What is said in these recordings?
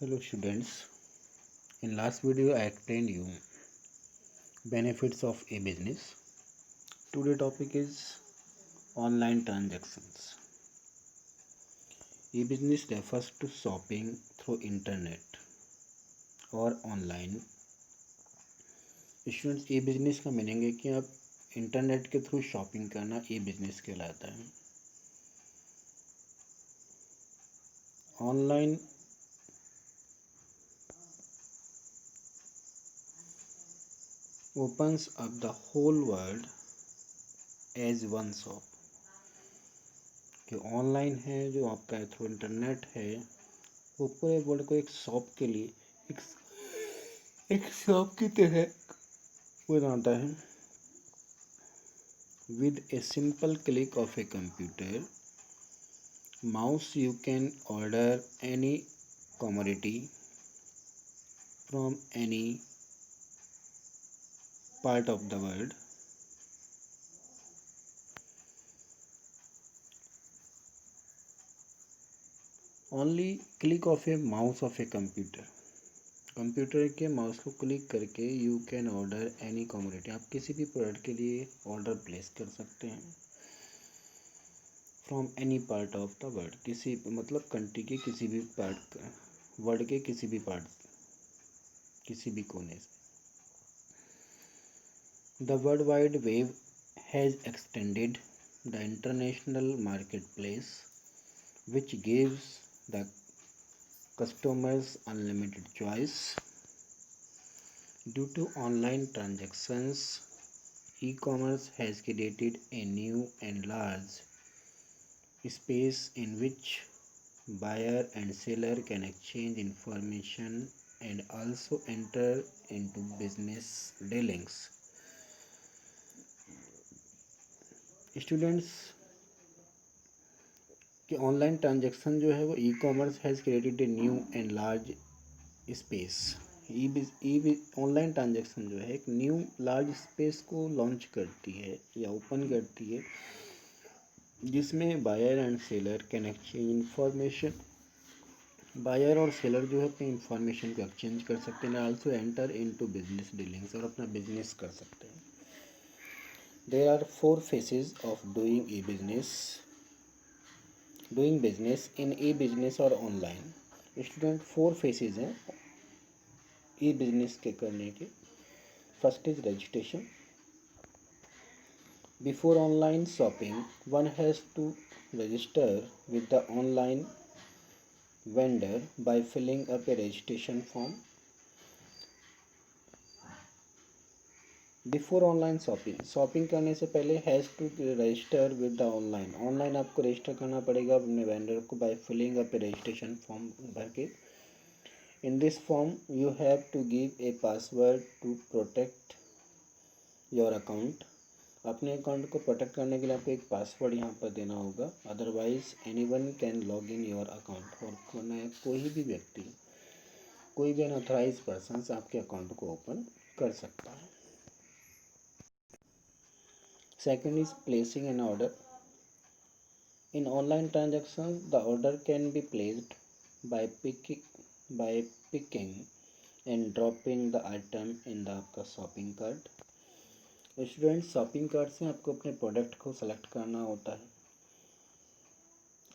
Hello students, in last video I explained you benefits of e-business. Today topic is online transactions. E-business refers to shopping through internet और online. Students e-business का meaning है कि आप internet के through shopping करना e-business कहलाता है. Online opens up the whole world as one shop. कि ऑनलाइन है जो आपका थ्रू इंटरनेट है वो पूरे वर्ल्ड को एक शॉप के लिए एक शॉप की तरह बनाता है. With a simple click of a computer mouse you can order any commodity from any part of the world. Only click of a mouse of a computer. Computer के माउस को click करके you can order any commodity. आप किसी भी product के लिए order place कर सकते हैं. From any part of the world, किसी मतलब कंट्री के किसी भी पार्ट, वर्ल्ड के किसी भी पार्ट, किसी भी कोने से. The world wide web has extended the international market place which gives the customers unlimited choice. Due to online transactions, e-commerce has created a new and large space in which buyer and seller can exchange information and also enter into business dealings. Students, कि online transaction जो है वो e commerce has created a new and large space. Online transaction जो है एक new large space को launch करती है या ओपन करती है जिसमें buyer and seller can exchange information. Buyer और सेलर जो है अपनी इंफॉर्मेशन को एक्सचेंज कर सकते हैं. Also enter into business dealings, और अपना बिजनेस कर सकते हैं. There are 4 phases of doing business in e business और ऑनलाइन. स्टूडेंट 4 फेसेस हैं ई बिजनेस के करने के. First is registration. Before online shopping one has to register with the online vendor by filling up a registration form. Before online shopping करने से पहले has to register with the online आपको register करना पड़ेगा अपने वेंडर को by filling up a registration form भर के. In this form you have to give a password to protect your account. अपने अकाउंट को प्रोटेक्ट करने के लिए आपको एक पासवर्ड यहाँ पर देना होगा. Otherwise anyone can log in your account. और कोई भी व्यक्ति, कोई भी अनऑथराइज पर्सन आपके अकाउंट को ओपन कर सकता है. Second is placing an order. In online transactions, the order can be placed by picking and dropping the item in the आपका shopping cart. Student, shopping cart से आपको अपने प्रोडक्ट को सेलेक्ट करना होता है.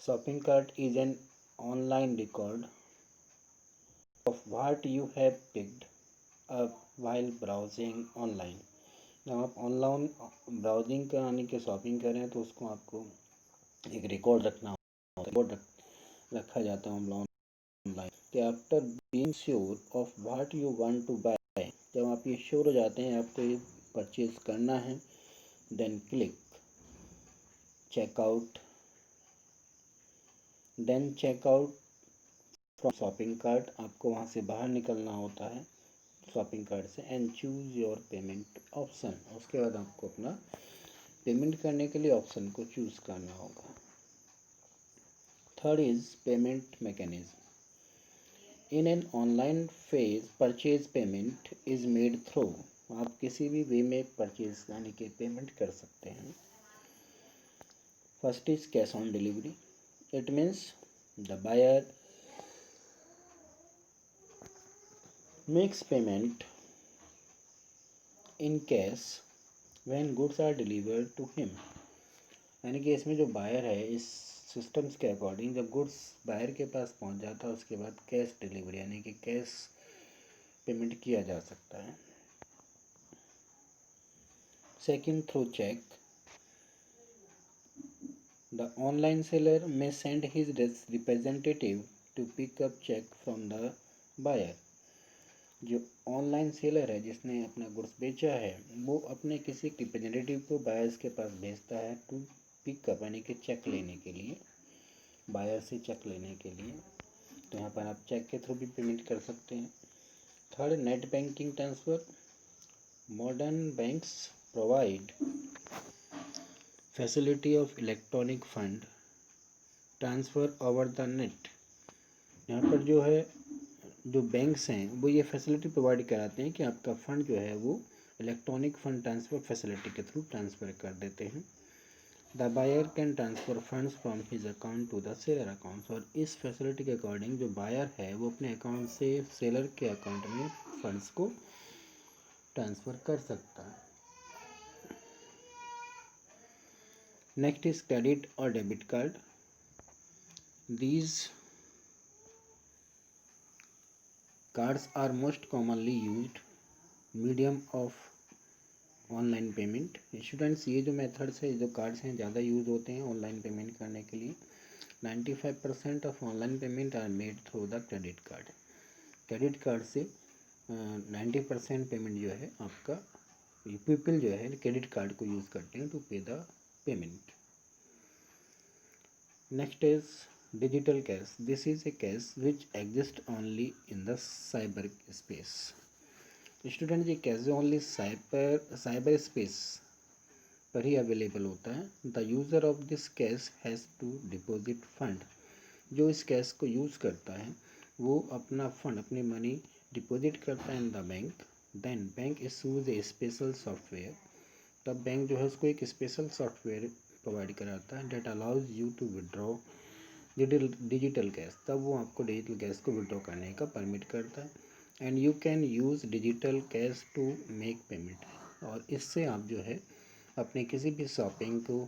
Shopping cart is an online record of what you have picked up while browsing online. जब आप ऑनलाइन ब्राउजिंग कराने के शॉपिंग कर रहे हैं तो उसको आपको एक रिकॉर्ड रखना होता है. रिकॉर्ड रखा जाता है ऑनलाइन कि after being sure of what you want to buy, जब आप ये श्योर हो जाते हैं आपको ये परचेज करना है, then click checkout. Then checkout from shopping cart. आपको वहाँ से बाहर निकलना होता है शॉपिंग कार्ट से. And choose your payment option. उसके बाद आपको अपना पेमेंट करने के लिए ऑप्शन को चूज़ करना होगा. Third is payment mechanism. In an online phase purchase payment is made through. आप किसी भी वे में परचेज यानी कि पेमेंट कर सकते हैं. First is cash on delivery. It means the buyer makes payment in cash when goods are delivered to him. यानी कि इसमें जो बायर है, इस सिस्टम्स के अकॉर्डिंग जब गुड्स बायर के पास पहुंच जाता है उसके बाद कैश डिलीवरी यानी कि कैश पेमेंट किया जा सकता है। Second, through cheque. The online seller may send his representative to pick up check from the buyer। जो ऑनलाइन सेलर है जिसने अपना गुड्स बेचा है वो अपने किसी रिप्रेजेंटेटिव को बायर्स के पास भेजता है टू पिकअप यानी कि चेक लेने के लिए, बायर से चेक लेने के लिए। तो यहाँ पर आप चेक के थ्रू भी पेमेंट कर सकते हैं। Third, net banking transfer. Modern banks provide facility of electronic fund transfer over the net. यहाँ पर जो है जो बैंक्स हैं वो ये फैसिलिटी प्रोवाइड कराते हैं कि आपका फ़ंड जो है वो इलेक्ट्रॉनिक फ़ंड ट्रांसफ़र फैसिलिटी के थ्रू ट्रांसफ़र कर देते हैं। The buyer can transfer funds from his account to the seller account. और इस फैसिलिटी के अकॉर्डिंग जो बायर है वो अपने अकाउंट से सेलर के अकाउंट में फंड्स को ट्रांसफ़र कर सकता है। नेक्स्ट इज क्रेडिट और debit card. These cards are most commonly used medium of online payment. Students, ये जो मेथड्स है, जो कार्ड्स हैं, ज़्यादा यूज़ होते हैं ऑनलाइन पेमेंट करने के लिए। 95% of online payment are made through the credit card. Credit card से 90% पेमेंट जो है आपका पीपल जो है क्रेडिट कार्ड को यूज़ करते हैं to pay the payment. Next is digital cash. This is a cash which exist only in the cyber space. Student, ये कैश ओनली साइबर स्पेस पर ही अवेलेबल होता है। The user of this cash has to deposit fund. जो इस cash को use करता है वो अपना फंड, अपनी मनी डिपॉजिट करता है in the bank. Then bank issues a special software. तब बैंक जो है उसको एक स्पेशल सॉफ्टवेयर प्रोवाइड कराता है that allows you to withdraw digital cash. तब वो आपको डिजिटल कैश को विड्रॉ करने का परमिट करता है। And you can use digital cash to make payment. और इससे आप जो है अपने किसी भी शॉपिंग को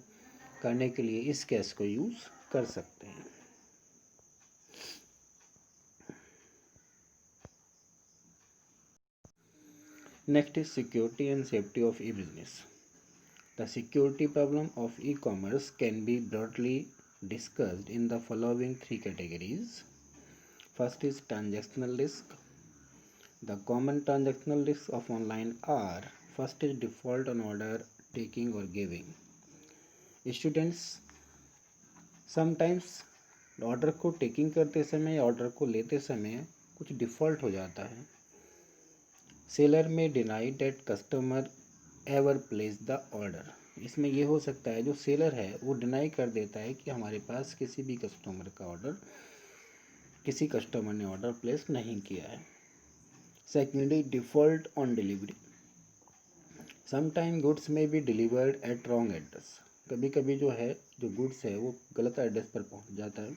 करने के लिए इस कैश को यूज़ कर सकते हैं। Next is security and safety of E business. The security problem of e commerce can be broadly discussed in the following three categories. First is transactional risk. The common transactional risks of online are: first is default on order taking or giving. Students, sometimes order को taking करते समय या order को लेते समय कुछ default हो जाता है। Seller may deny that customer ever place the order. इसमें ये हो सकता है जो सेलर है वो डिनाई कर देता है कि हमारे पास किसी भी कस्टमर का ऑर्डर, किसी कस्टमर ने ऑर्डर प्लेस नहीं किया है। Secondly, default on delivery. Sometime goods में be delivered at wrong address. कभी कभी जो है जो गुड्स है वो गलत एड्रेस पर पहुंच जाता है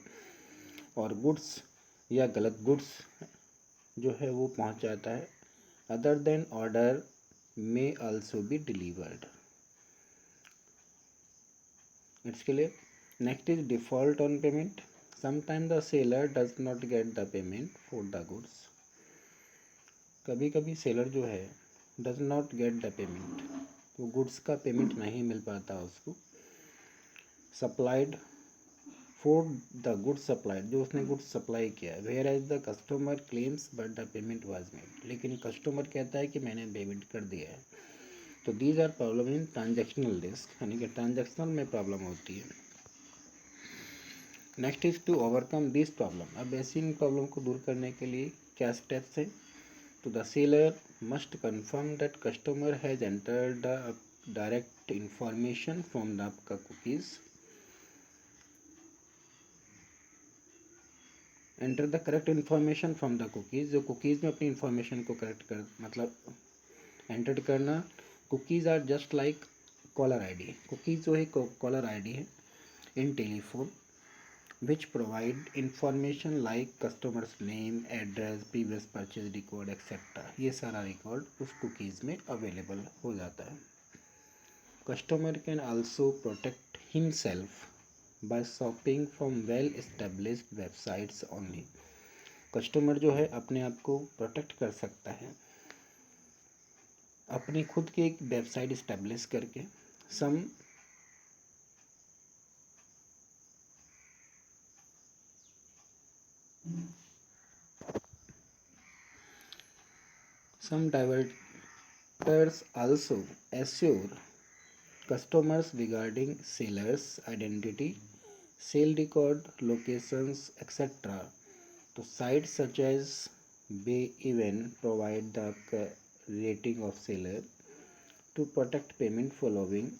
और गुड्स या गलत गुड्स जो है वो पहुंच जाता है। Other than order may also be delivered. इसके लिए next is default on payment. Sometime the seller does not get the payment for the goods. कभी कभी सेलर जो है does not get the payment, वो गुड्स का पेमेंट नहीं मिल पाता उसको। Supplied for the goods supplied, जो उसने गुड्स सप्लाई किया, whereas the customer claims but the payment was made, लेकिन कस्टमर कहता है कि मैंने पेमेंट कर दिया है। तो these are problem in transactional risk, यानी कि ट्रांजेक्शनल में प्रॉब्लम होती है। Next is to overcome this problem. अब ऐसी इन प्रॉब्लम को दूर करने के लिए क्या स्टेप्स हैं? तो the seller must confirm that customer has entered the direct information from the आपका cookies. Enter the correct information from the cookies. जो कुकीज़ में अपनी इन्फॉर्मेशन को करेक्ट कर मतलब एंटर करना। Cookies are just like caller ID. Cookies जो है कॉलर आईडी है in telephone. which provide information like customers name, address, previous purchase record etc. ये सारा रिकॉर्ड उस कुकीज़ में अवेलेबल हो जाता है. Customer can also protect himself by shopping from well established websites only. Customer जो है अपने आप को प्रोटेक्ट कर सकता है अपनी खुद की एक वेबसाइट इस्टेब्लिश करके. Some diverters also assure customers regarding sellers identity, sale record, locations etc. तो site such as may even provide the rating of seller to protect payment. Following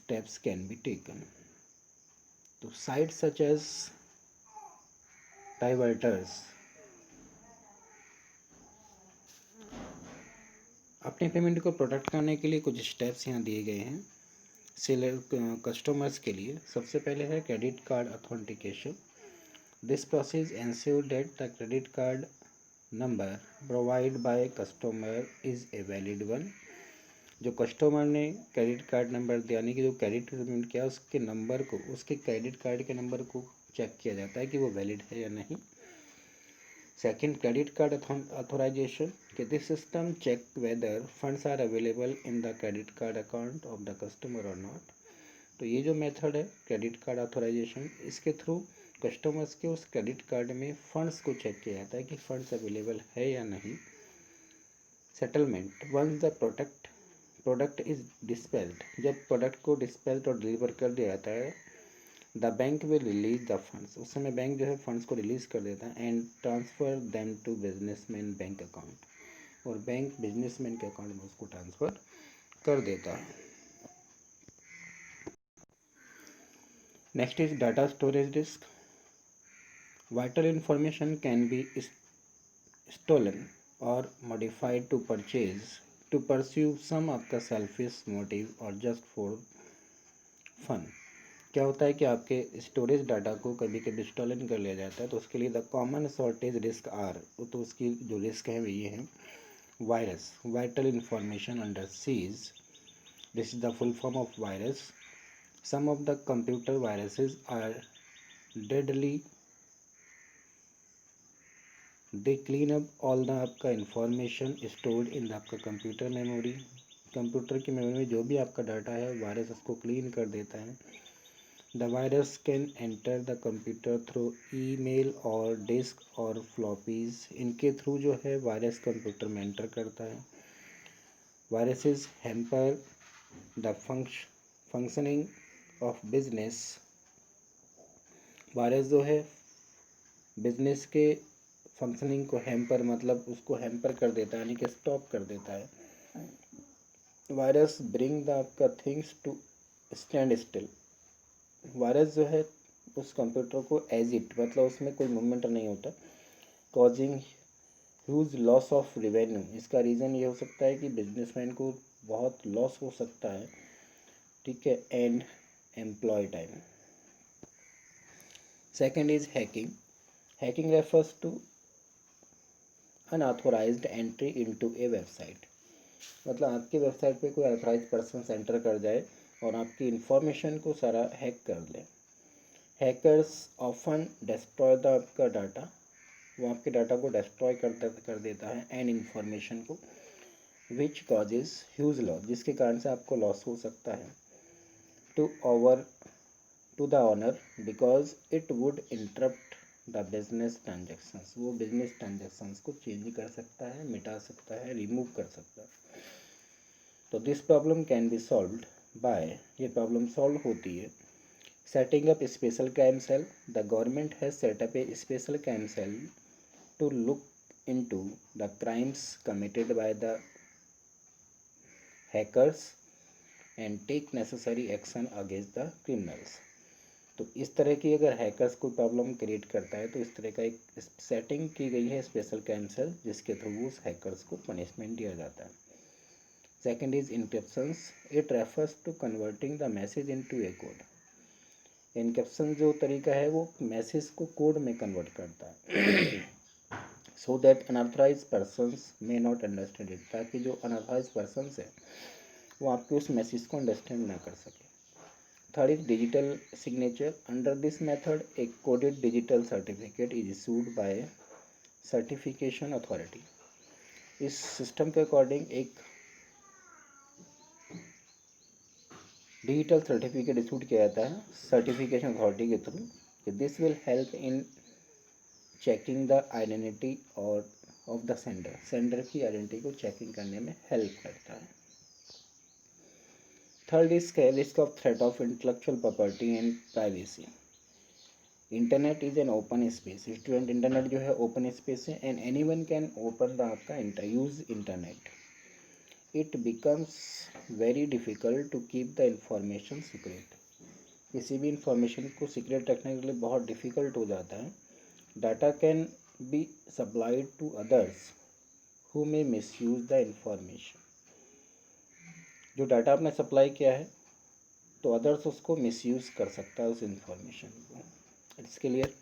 steps can be taken. तो site such as diverters अपने payment को protect करने के लिए कुछ steps यहाँ दिए गए हैं सेलर कस्टमर्स के लिए. सबसे पहले है credit card authentication. This process ensure that the credit card number provide by customer is a valid one. जो कस्टमर ने क्रेडिट कार्ड नंबर यानी कि जो क्रेडिट पेमेंट किया उसके नंबर को उसके क्रेडिट कार्ड के नंबर को चेक किया जाता है कि वो वैलिड है या नहीं. Second, credit card authorization. Okay, this system check whether funds are available in the credit card account of the customer or not. तो ये जो मेथड है क्रेडिट कार्ड ऑथोराइजेशन, इसके थ्रू कस्टमर्स के उस क्रेडिट कार्ड में फंड्स को check किया जाता है कि फंड्स अवेलेबल है या नहीं. Settlement. Once the product is dispatched, जब प्रोडक्ट को डिस्पैच्ड और डिलीवर कर दिया जाता है, the bank will release the funds, उस समय बैंक जो है फंड्स को रिलीज कर देता है and transfer them to businessman bank account, और बैंक बिजनेसमैन के अकाउंट में उसको ट्रांसफ़र कर देता है. Next is data storage risk. Vital information can be stolen और modified to pursue some of the selfish motive और जस्ट फॉर फन. क्या होता है कि आपके स्टोरेज डाटा को कभी कभी स्टोलन कर लिया जाता है, तो उसके लिए the common shortage risk are, तो उसकी जो रिस्क है वो ये है. Virus, vital information under siege. This is the full form of virus. Some of the computer viruses are deadly. They clean up all the आपका इंफॉर्मेशन स्टोर्ड इन द आपका computer memory. Computer की memory में जो भी आपका data है virus उसको clean कर देता है. The virus can enter the computer through email और डिस्क और फ्लॉपीज. इनके थ्रू जो है वायरस कंप्यूटर में एंटर करता है. Viruses hamper the functioning of business. Virus जो है बिजनेस के फंक्शनिंग को हैम्पर मतलब उसको हैम्पर कर देता है यानी कि स्टॉप कर देता है. वायरस ब्रिंग द आपका things to stand still. Virus जो है उस कंप्यूटर को एज इट मतलब उसमें कोई मूवमेंट नहीं होता. Causing huge loss of revenue. इसका रीज़न ये हो सकता है कि बिजनेसमैन को बहुत लॉस हो सकता है, ठीक है, and employ time. Second is hacking. Hacking refers to unauthorised entry into a website. मतलब आपकी वेबसाइट पे कोई अनऑथोराइज्ड पर्सन एंटर कर जाए और आपकी इंफॉर्मेशन को सारा हैक कर ले. हैकर्स ऑफन डिस्ट्रॉय द आपका डाटा, वो आपके डाटा को डिस्ट्रॉय कर देता है एंड इन्फॉर्मेशन को, विच कॉजेज ह्यूज लॉस, जिसके कारण से आपको लॉस हो सकता है. To the owner because it would interrupt the business transactions. वो बिजनेस ट्रांजेक्शन्स को चेंज कर सकता है, मिटा सकता है, रिमूव कर सकता है. तो this problem can be solved by, ये प्रॉब्लम सॉल्व होती है setting up a special crime cell. The government has set up a special crime cell to look into the crimes committed by the hackers and take necessary action against the criminals. तो इस तरह की अगर hackers कोई problem create करता है तो इस तरह का एक सेटिंग की गई है स्पेशल क्राइम सेल जिसके थ्रू उस हैकर्स को पनिशमेंट दिया जाता है. Second is encryptions. It refers to converting the message into a code. Encryption जो तरीका है वो मैसेज को कोड में कन्वर्ट करता है so that unauthorise persons may not understand it, ताकि जो अनऑथराइज पर्सनस है वो आपके उस मैसेज को अंडरस्टैंड ना कर सके। Third is digital signature. Under this method A coded digital certificate is issued by certification authority. इस सिस्टम के अकॉर्डिंग एक डिजिटल सर्टिफिकेट इशूड किया जाता है सर्टिफिकेशन अथॉरिटी के through. This will help in checking the identity और of the sender, sender की identity को चेकिंग करने में हेल्प करता है। Third is risk of threat of intellectual property and privacy. Internet is an open space. Student, internet जो है open space है and any one can open the आपका use internet. It becomes very difficult to keep the information secret. किसी भी information को secret रखने के लिए बहुत डिफ़िकल्ट हो जाता है। Data can be supplied to others who may misuse the information. जो डाटा आपने सप्लाई किया है तो अदर्स उसको मिसयूज़ कर सकता है उस इंफॉर्मेशन को। It's clear.